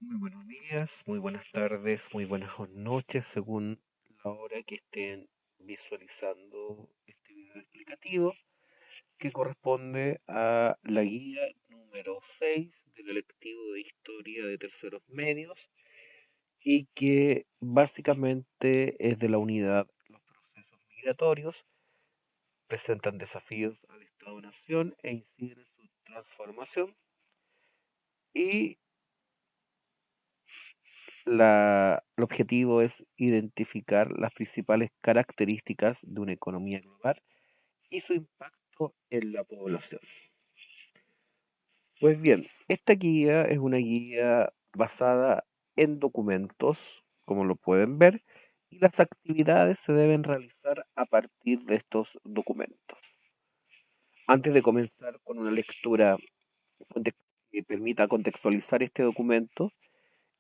Muy buenos días, muy buenas tardes, muy buenas noches, según la hora que estén visualizando este video explicativo, que corresponde a la guía número 6 del electivo de Historia de Terceros Medios y que básicamente es de la unidad Los procesos migratorios, presentan desafíos al Estado-Nación e inciden en su transformación. Y el objetivo es identificar las principales características de una economía global y su impacto en la población. Pues bien, esta guía es una guía basada en documentos, como lo pueden ver, y las actividades se deben realizar a partir de estos documentos. Antes de comenzar con una lectura que permita contextualizar este documento,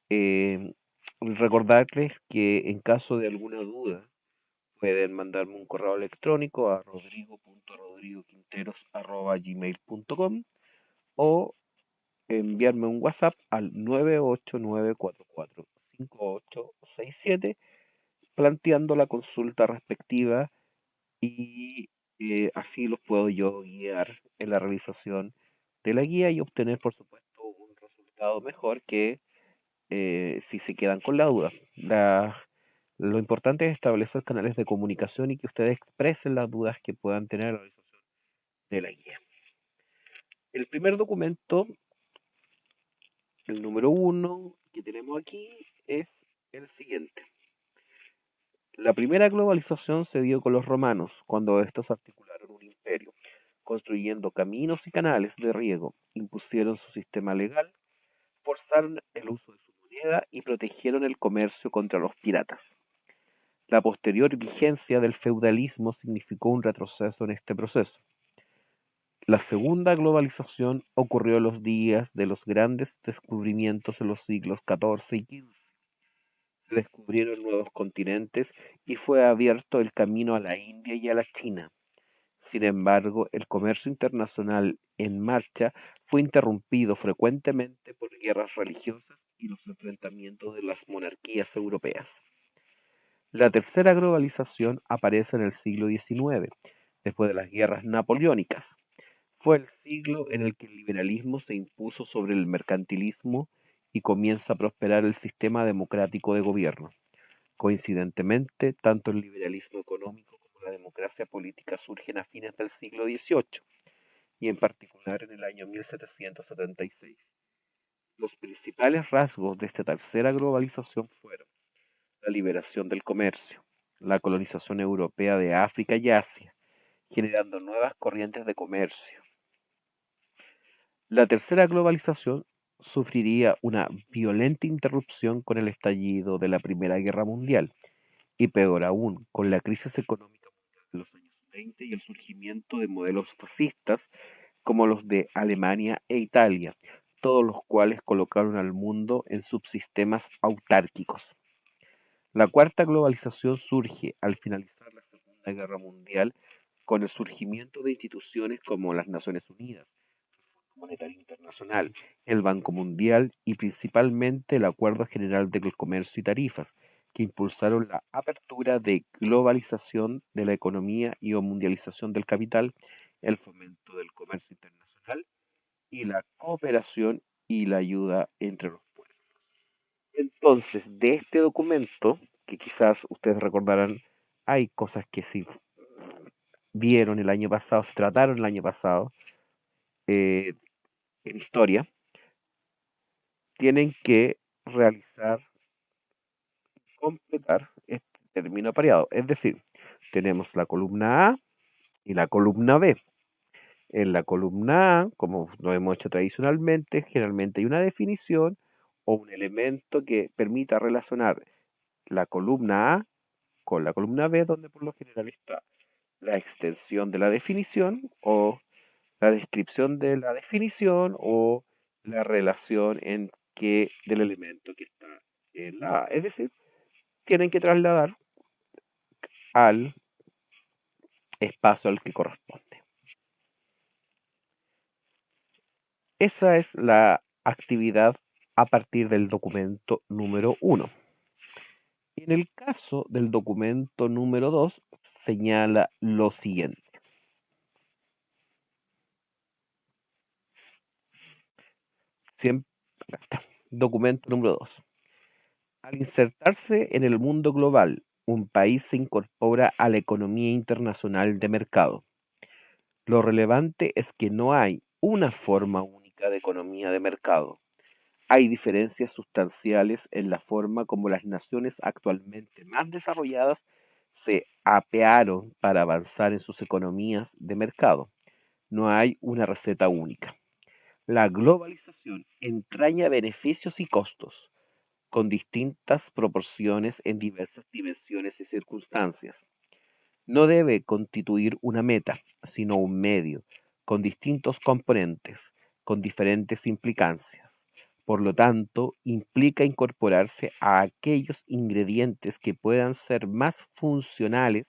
eh, recordarles que en caso de alguna duda pueden mandarme un correo electrónico a rodrigo.rodrigoquinteros@gmail.com o enviarme un WhatsApp al 989445867 planteando la consulta respectiva y así los puedo yo guiar en la realización de la guía y obtener, por supuesto, un resultado mejor que si se quedan con la duda. Lo importante es establecer canales de comunicación y que ustedes expresen las dudas que puedan tener a la realización de la guía. El primer documento, el número uno que tenemos aquí, es el siguiente. La primera globalización se dio con los romanos, cuando estos articularon un imperio, construyendo caminos y canales de riego, impusieron su sistema legal, forzaron el uso de su moneda y protegieron el comercio contra los piratas. La posterior vigencia del feudalismo significó un retroceso en este proceso. La segunda globalización ocurrió en los días de los grandes descubrimientos en los siglos XIV y XV. Se descubrieron nuevos continentes y fue abierto el camino a la India y a la China. Sin embargo, el comercio internacional en marcha fue interrumpido frecuentemente por guerras religiosas y los enfrentamientos de las monarquías europeas. La tercera globalización aparece en el siglo XIX, después de las guerras napoleónicas. Fue el siglo en el que el liberalismo se impuso sobre el mercantilismo y comienza a prosperar el sistema democrático de gobierno. Coincidentemente, tanto el liberalismo económico como la democracia política surgen a fines del siglo XVIII y en particular en el año 1776. Los principales rasgos de esta tercera globalización fueron la liberación del comercio, la colonización europea de África y Asia, generando nuevas corrientes de comercio. La tercera globalización sufriría una violenta interrupción con el estallido de la Primera Guerra Mundial y peor aún, con la crisis económica mundial de los años 20 y el surgimiento de modelos fascistas como los de Alemania e Italia, todos los cuales colocaron al mundo en subsistemas autárquicos. La cuarta globalización surge al finalizar la Segunda Guerra Mundial con el surgimiento de instituciones como las Naciones Unidas, el Fondo Monetario Internacional, el Banco Mundial y principalmente el Acuerdo General de Comercio y Tarifas, que impulsaron la apertura de globalización de la economía y o mundialización del capital, el fomento del comercio internacional y la cooperación y la ayuda entre los pueblos. Entonces, de este documento, que quizás ustedes recordarán, hay cosas que se vieron el año pasado, se trataron el año pasado eh, en historia, tienen que realizar, completar este término pareado. Es decir, tenemos la columna A y la columna B. En la columna A, como lo hemos hecho tradicionalmente, generalmente hay una definición o un elemento que permita relacionar la columna A con la columna B, donde por lo general está la extensión de la definición o la descripción de la definición o la relación del elemento que está en la A. Es decir, tienen que trasladar al espacio al que corresponde. Esa es la actividad a partir del documento número 1. En el caso del documento número 2, señala lo siguiente. Siempre, documento número 2. Al insertarse en el mundo global, un país se incorpora a la economía internacional de mercado. Lo relevante es que no hay una forma única de economía de mercado. Hay diferencias sustanciales en la forma como las naciones actualmente más desarrolladas se apearon para avanzar en sus economías de mercado. No hay una receta única. La globalización entraña beneficios y costos, con distintas proporciones en diversas dimensiones y circunstancias. No debe constituir una meta, sino un medio, con distintos componentes, con diferentes implicancias. Por lo tanto, implica incorporarse a aquellos ingredientes que puedan ser más funcionales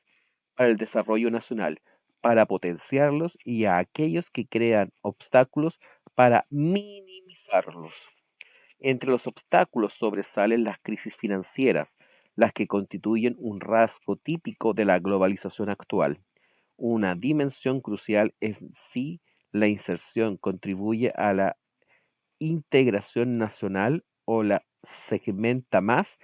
para el desarrollo nacional, para potenciarlos, y a aquellos que crean obstáculos para minimizarlos. Entre los obstáculos sobresalen las crisis financieras, las que constituyen un rasgo típico de la globalización actual. Una dimensión crucial es si la inserción contribuye a la integración nacional o la segmenta más.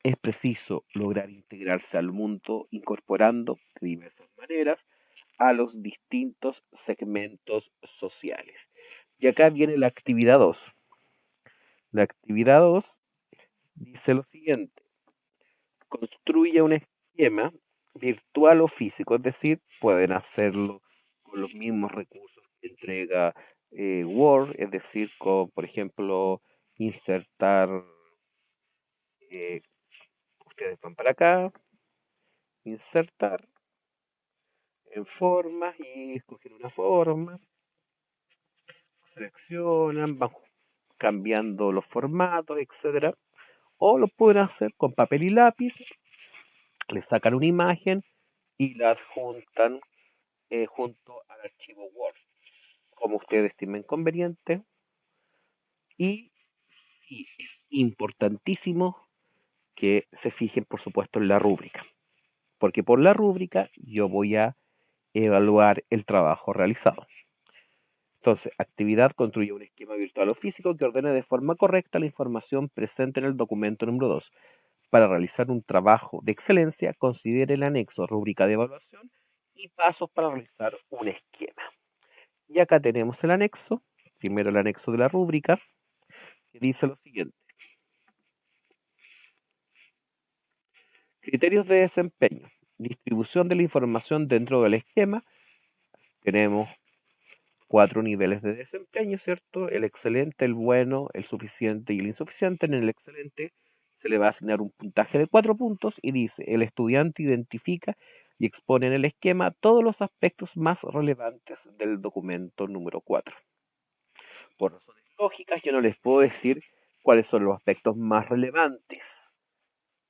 Es preciso lograr integrarse al mundo incorporando de diversas maneras a los distintos segmentos sociales. Y acá viene la actividad 2. La actividad 2 dice lo siguiente: construye un esquema virtual o físico, es decir, pueden hacerlo con los mismos recursos que entrega Word, es decir, con, por ejemplo, insertar, eh, ustedes van para acá, insertar en formas y escogen una forma, seleccionan, van cambiando los formatos, etcétera, o lo pueden hacer con papel y lápiz, le sacan una imagen y la adjuntan junto al archivo Word, como ustedes estimen conveniente. Y sí, es importantísimo que se fijen, por supuesto, en la rúbrica, porque por la rúbrica yo voy a evaluar el trabajo realizado. Entonces, actividad: construye un esquema virtual o físico que ordene de forma correcta la información presente en el documento número 2. Para realizar un trabajo de excelencia, considere el anexo rúbrica de evaluación y pasos para realizar un esquema. Y acá tenemos el anexo, primero el anexo de la rúbrica, que dice lo siguiente: criterios de desempeño, distribución de la información dentro del esquema. Tenemos 4 niveles de desempeño, ¿cierto? El excelente, el bueno, el suficiente y el insuficiente. En el excelente se le va a asignar un puntaje de 4 puntos y dice: el estudiante identifica y expone en el esquema todos los aspectos más relevantes del documento número 4. Por razones lógicas, yo no les puedo decir cuáles son los aspectos más relevantes,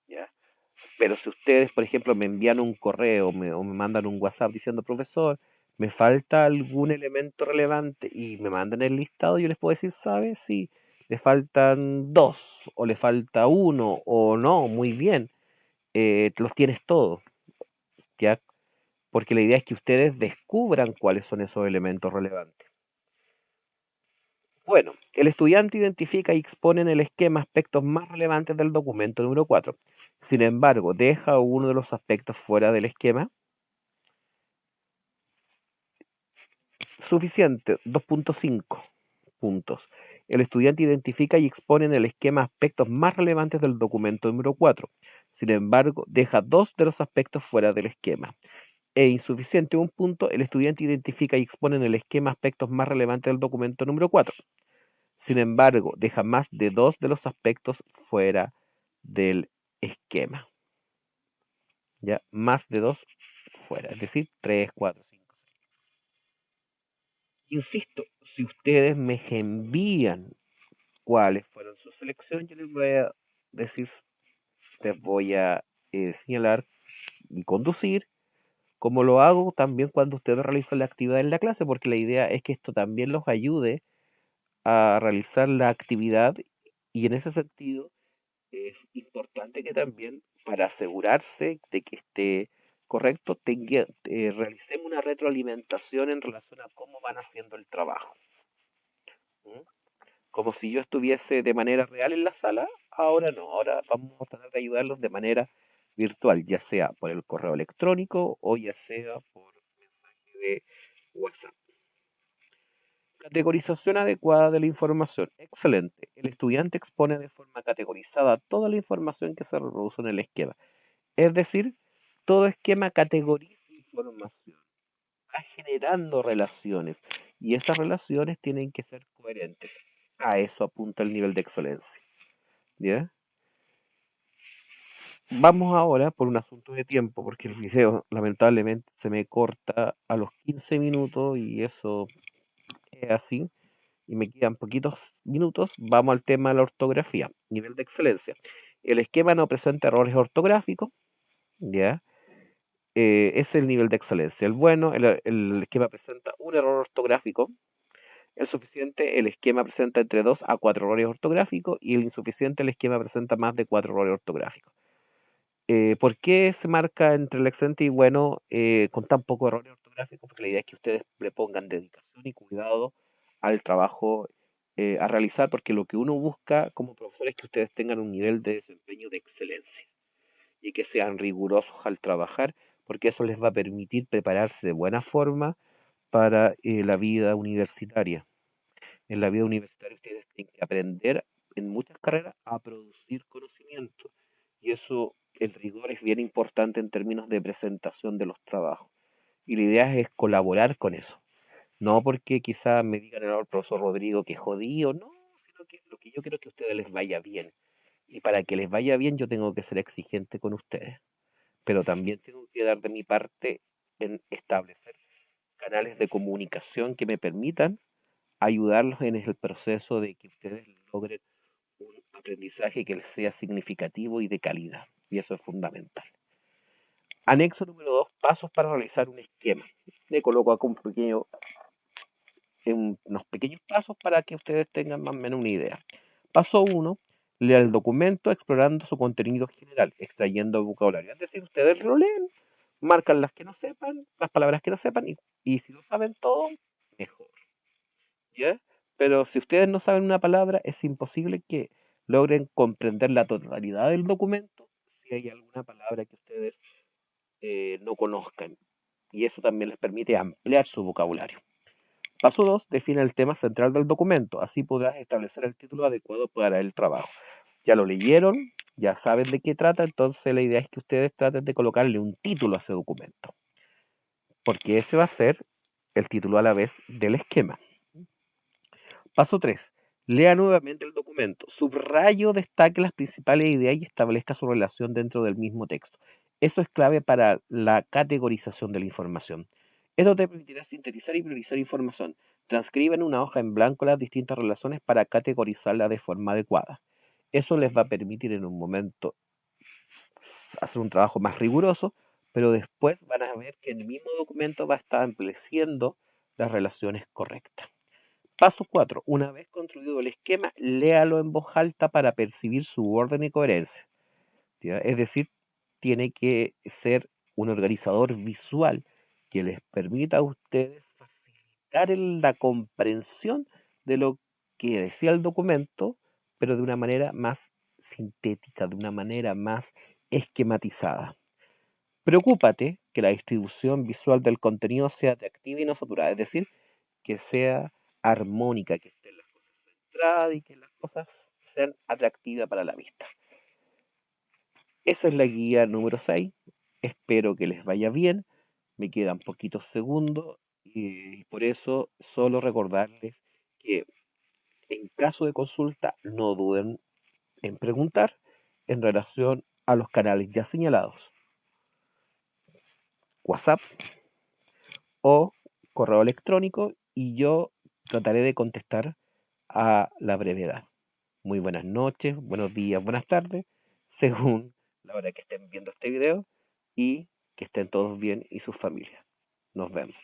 ¿ya? Pero si ustedes, por ejemplo, me envían un correo o me mandan un WhatsApp diciendo: profesor, me falta algún elemento relevante, y me mandan el listado, yo les puedo decir: ¿sabes? Sí, le faltan dos, o le falta uno, o no, muy bien, los tienes todos, ¿ya? Porque la idea es que ustedes descubran cuáles son esos elementos relevantes. Bueno, el estudiante identifica y expone en el esquema aspectos más relevantes del documento número 4. Sin embargo, deja uno de los aspectos fuera del esquema. Suficiente, 2.5 puntos. El estudiante identifica y expone en el esquema aspectos más relevantes del documento número 4. Sin embargo, deja dos de los aspectos fuera del esquema. Insuficiente, 1 punto. El estudiante identifica y expone en el esquema aspectos más relevantes del documento número 4. Sin embargo, deja más de dos de los aspectos fuera del esquema. ¿Ya? Más de dos fuera, es decir, 3, 4, 5. Insisto, si ustedes me envían cuáles fueron sus selecciones, yo les voy a decir, les voy a señalar y conducir, como lo hago también cuando ustedes realizan la actividad en la clase, porque la idea es que esto también los ayude a realizar la actividad Y en ese sentido es importante que también, para asegurarse de que esté correcto, realicemos una retroalimentación en relación a cómo van haciendo el trabajo. ¿Mm? Como si yo estuviese de manera real en la sala, ahora no, ahora vamos a tratar de ayudarlos de manera virtual, ya sea por el correo electrónico o ya sea por mensaje de WhatsApp. Categorización adecuada de la información. Excelente. El estudiante expone de forma categorizada toda la información que se reproduce en el esquema. Es decir, todo esquema categoriza información, va generando relaciones y esas relaciones tienen que ser coherentes. A eso apunta el nivel de excelencia. ¿Ya? Vamos ahora por un asunto de tiempo, porque el video lamentablemente se me corta a los 15 minutos y eso es así. Y me quedan poquitos minutos. Vamos al tema de la ortografía, nivel de excelencia. El esquema no presenta errores ortográficos, ¿ya? Es el nivel de excelencia. El bueno, el esquema presenta un error ortográfico. El suficiente, el esquema presenta entre 2 a 4 errores ortográficos. Y el insuficiente, el esquema presenta más de 4 errores ortográficos. ¿Por qué se marca entre el excelente y bueno con tan pocos errores ortográficos? Porque la idea es que ustedes le pongan dedicación y cuidado al trabajo a realizar, porque lo que uno busca como profesor es que ustedes tengan un nivel de desempeño de excelencia y que sean rigurosos al trabajar, porque eso les va a permitir prepararse de buena forma para la vida universitaria. En la vida universitaria ustedes tienen que aprender en muchas carreras a producir conocimiento y eso, el rigor es bien importante en términos de presentación de los trabajos. Y la idea es colaborar con eso. No porque quizá me digan el profesor Rodrigo que jodido, no, sino que lo que yo quiero es que a ustedes les vaya bien. Y para que les vaya bien yo tengo que ser exigente con ustedes. Pero también tengo que dar de mi parte en establecer canales de comunicación que me permitan ayudarlos en el proceso de que ustedes logren un aprendizaje que les sea significativo y de calidad. Y eso es fundamental. Anexo número 2, pasos para realizar un esquema. Le coloco acá unos pequeños pasos para que ustedes tengan más o menos una idea. Paso 1, lea el documento explorando su contenido general, extrayendo vocabulario. Es decir, ustedes lo leen, marcan las que no sepan, las palabras que no sepan, y si lo saben todo, mejor. ¿Ya? Pero si ustedes no saben una palabra, es imposible que logren comprender la totalidad del documento si hay alguna palabra que ustedes no conozcan. Y eso también les permite ampliar su vocabulario. Paso 2, define el tema central del documento. Así podrás establecer el título adecuado para el trabajo. Ya lo leyeron, ya saben de qué trata, entonces la idea es que ustedes traten de colocarle un título a ese documento. Porque ese va a ser el título a la vez del esquema. Paso 3. Lea nuevamente el documento. Subrayo, destaque las principales ideas y establezca su relación dentro del mismo texto. Eso es clave para la categorización de la información. Esto te permitirá sintetizar y priorizar información. Transcriba en una hoja en blanco las distintas relaciones para categorizarla de forma adecuada. Eso les va a permitir en un momento hacer un trabajo más riguroso, pero después van a ver que en el mismo documento va a estar estableciendo las relaciones correctas. Paso 4. Una vez construido el esquema, léalo en voz alta para percibir su orden y coherencia. ¿Ya? Es decir, tiene que ser un organizador visual que les permita a ustedes facilitar la comprensión de lo que decía el documento, pero de una manera más sintética, de una manera más esquematizada. Preocúpate que la distribución visual del contenido sea atractiva y no saturada, es decir, que sea armónica, que estén las cosas centradas y que las cosas sean atractivas para la vista. Esa es la guía número 6. Espero que les vaya bien. Me quedan poquitos segundos y por eso solo recordarles que en caso de consulta no duden en preguntar en relación a los canales ya señalados, WhatsApp o correo electrónico, y yo trataré de contestar a la brevedad. Muy buenas noches, buenos días, buenas tardes, según la hora que estén viendo este video, y que estén todos bien y sus familias. Nos vemos.